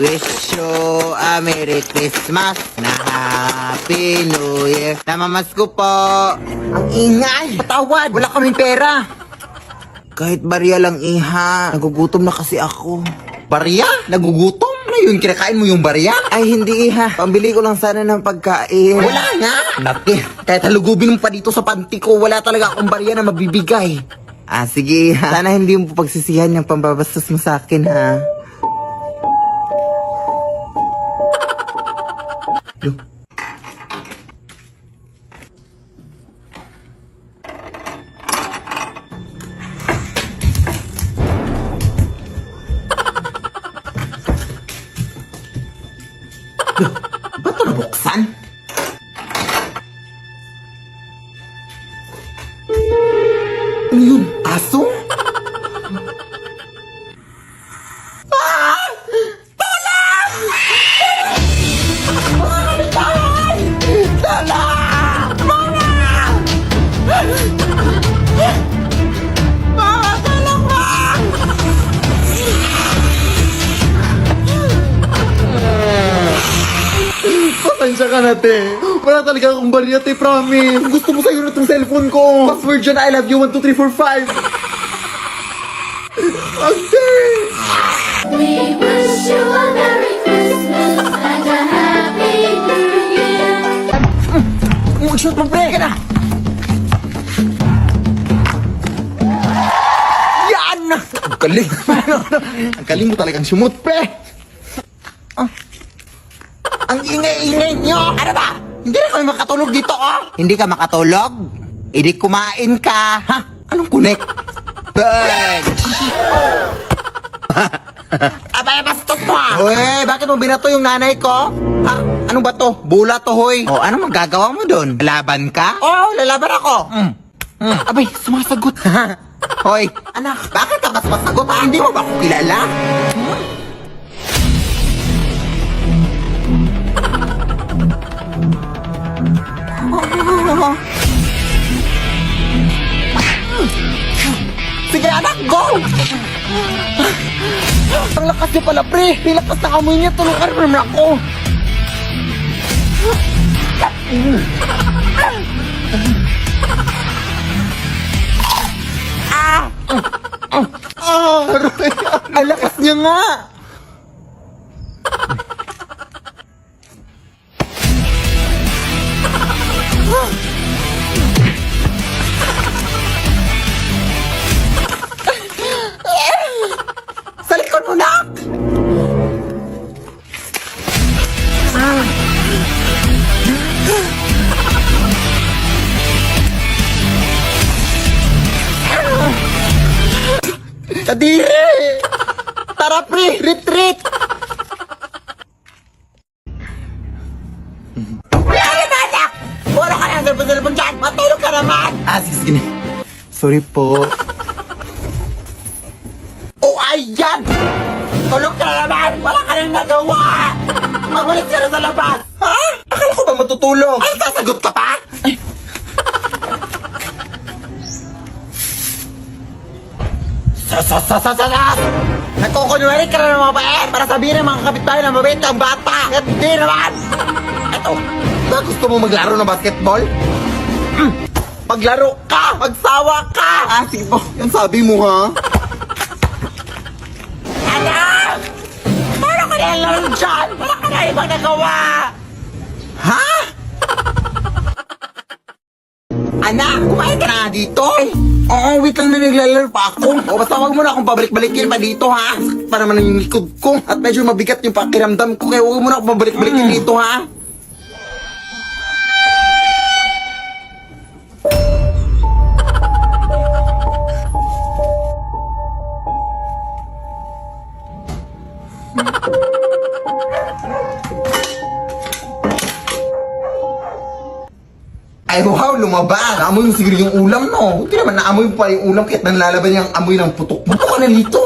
wish you a Merry Christmas na Happy New Year. Namamasko po. Ang ingay. Patawad. Wala kaming pera. Kahit barya lang, iha. Nagugutom na kasi ako. Barya? Nagugutom? Ano yun? Kinakain mo yung barya? Ay, hindi, iha. Pambili ko lang sana ng pagkain. Wala nga. Naki, kahit halugubin mo pa dito sa panty ko, wala talaga akong barya na mabibigay. Ah, sige, iha. Sana hindi mo pagsisihan yung pambabastos mo sa akin, ha? Yo. Ba't ito nabuksan? Ano yun? Aso? Ah! Tulong! Mga kapitbahay! Tulong! Mga! Mga tulong ba? Pasensya ka na, te. Wala talaga akong barya, te, promise. Gusto mo sa'yo na itong cellphone ko. Password dyan, I love you, 1, 2, 3, 4, 5. Ante! We wish you a Merry Christmas and a Happy New Year. Mag-shoot mo, pre! Ka na! Yan! Ang galing! Ang galing mo talagang sumut, pre! Ah. Ang ingay-ingay nyo! Ano ba? Hindi na kami makatulog dito, oh! Hindi ka makatulog? Hindi kumain ka! Ha? Anong connect? Bang! Abay, bastos mo, ah! Uy, bakit mo binato yung nanay ko? Ha? Ano ba to? Bula to, hoy! O, ano magagawa mo doon? Lalaban ka? Oo, lalaban ako! Abay, sumasagot! Hoy, anak, bakit ka mas masagot, ha? Hindi mo ba ako kilala? Sige, anak, go! Ang lakas niya pala, pre! Ang lakas na amoy niya, tulungan mo naman ako! Ang lakas niya nga! Sa likod mo, nak! Kadiri! Tara, pre! Retreat! Ano na, anak? Puro ka ng cellphone dyan! Matulog ka naman! Ah, sige. Sorry po. Oh, ayan! Tulog ka na naman! Wala ka nang nagawa! Magulit ka na sa labas! Ha? Akala ko ba matutulog? Ay, sasagot ka pa? Ay. Nagkukunwari ka na ng mabait para sabihin ng mga kapitbahay na mabait ang bata! At di naman! Eto, ba gusto mo maglaro ng basketball? Maglaro ka! Magsawa ka! Ah, sige po. Yan sabi mo, ha? Anak! Paano ka nalang dyan? Wala ka na ibang nagawa! Ha? Anak, kumain ka na nga dito? Oo, wait lang na naglalaro pa ako. O basta wag mo na akong pabalik-balikin pa dito, ha? Pa naman yung likod ko. At medyo mabigat yung pakiramdam ko. Kaya wag mo na akong pabalik-balikin dito, ha? Ay, wow, lumabas. Naamoy mo siguro yung ulam, no? Hindi naman naamoy pa yung ulam kahit nanlalaban yung amoy ng putok. Buto ka na dito.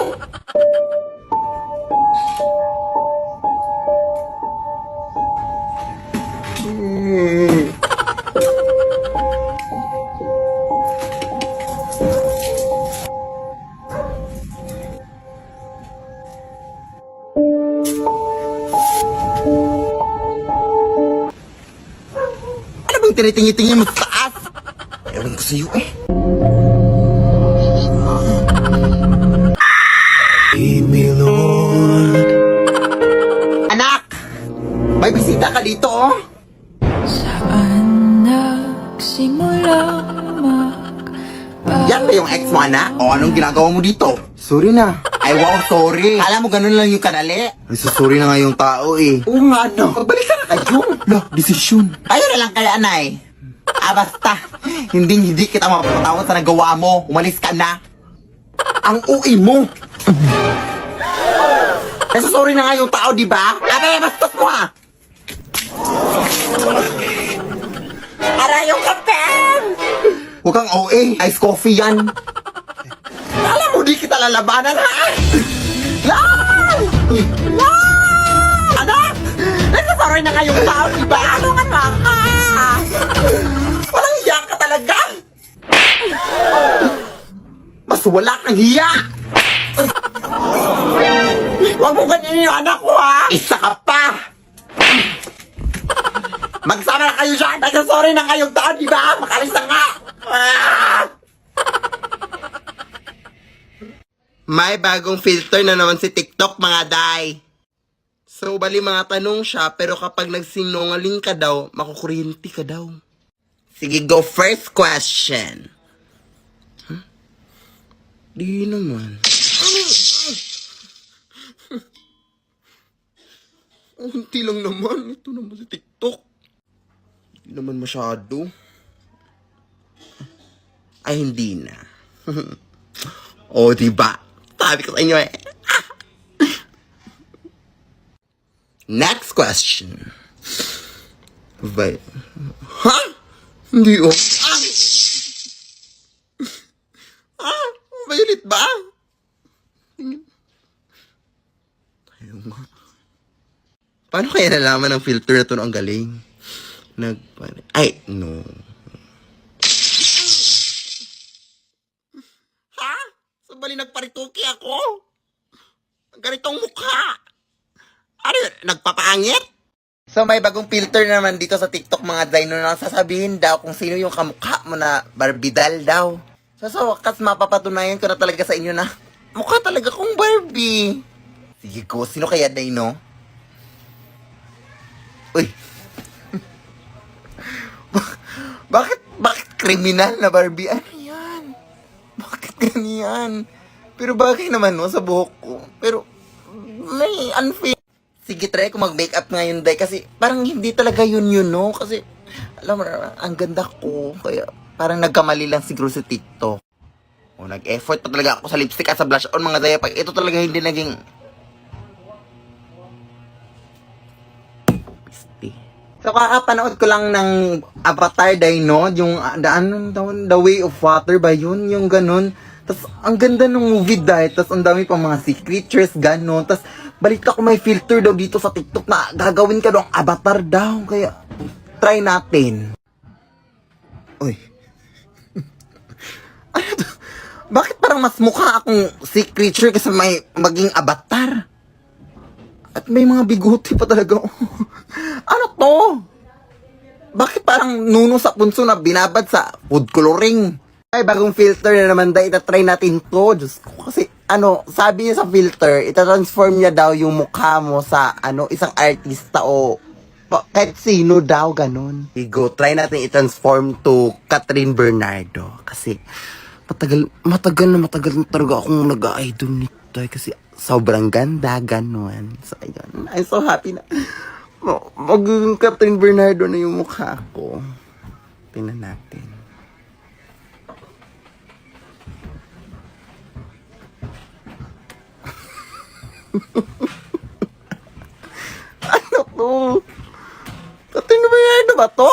tinitingi-tingi mo sa taas. Ewan ko sa'yo eh. Lead me, Lord. Anak! May bisita ka dito, oh. Saan nagsimulang Yan ba yung ex mo, anak? O anong ginagawa mo dito? Sorry na. Ay, wow, sorry. Alam mo, ganun lang yung kadali. Ay, sorry na nga yung tao eh. Oo nga, no. Pagbalik ka na kayo. La, desisyon. Ayun na lang kaya, anay. Basta. Hindi kita mapapatawad sa nagawa mo. Umalis ka na. Ang uwi mo. Ay, sorry na nga yung tao, di ba? Abay, bastos mo ah. Aray yung kape! Huwag kang OA. Ice coffee yan. Alam mo, di kita lalabanan, ha? Lan! Lan! Anak! Nagsasaroy na ngayong tao, di ba? Ano nga ka? Walang hiya ka talaga! Mas wala kang hiya! Huwag mo ganyan yung anak ko, ha? Isa ka pa! Magsama na kayo siya! Nagsasorry na ngayong tao, di ba? Makalis na nga! May bagong filter na naman si TikTok, mga day. So, bali mga tanong siya, pero kapag nagsinungaling ka daw, makukuryente ka daw. Sige, go first question. Huh? Di naman. Unti lang naman. Ito naman si TikTok. Di naman masyado. Ay, hindi na. O, diba? Sabi ko sa inyo eh. Next question. Ha? Hindi oh. Violet ba? Ayaw nga. Paano kaya nalaman ng filter na to ang galing? Ay, no. Bali nagparituki ako. Ganitong mukha. Ano yun? Nagpapangit? So may bagong filter naman dito sa TikTok mga Dino na sasabihin daw kung sino yung kamukha mo na Barbidal daw. So sa wakas mapapatunayan ko na talaga sa inyo na mukha talaga kong Barbie. Sige ko, sino kaya Dino? Uy. Bakit kriminal na Barbie? Ano yan? Bakit ganyan? Pero bagay naman no, sa buhok ko. Pero may unfair. Sige, try ko mag-makeup ngayon, day. Kasi parang hindi talaga yun no. Kasi, alam mo na, ang ganda ko. Kaya parang nagkamali lang siguro sa TikTok. O, nag-effort pa talaga ako sa lipstick at sa blush on, mga day. Pag ito talaga hindi naging... So, kakapanood ko lang ng Avatar, day, no? Yung, the way of water ba yun? Yung ganun. Tapos, ang ganda ng movie, day. Tapos, ang dami pang mga sea creatures, ganun. Tapos, balita ko may filter daw dito sa TikTok na gagawin ka daw ang avatar daw. Kaya, try natin. Uy. Ano to? Bakit parang mas mukha akong sea creature kasi may maging avatar? At may mga biguti pa talaga. Ano to? Bakit parang nuno sa punso na binabad sa food coloring? Ay, bagong filter na naman dahil itatry natin to. Diyos ko, kasi sabi niya sa filter, itatransform niya daw yung mukha mo sa isang artista o kahit sino daw, ganun. Go, try natin i-transform to Catherine Bernardo. Kasi matagal na talaga akong nag-idol nito. Kasi sobrang ganda, ganun. So, ayun. I'm so happy na magiging Catherine Bernardo na yung mukha ko. Tingnan natin. Ano to? Catherine Bernardo ba to?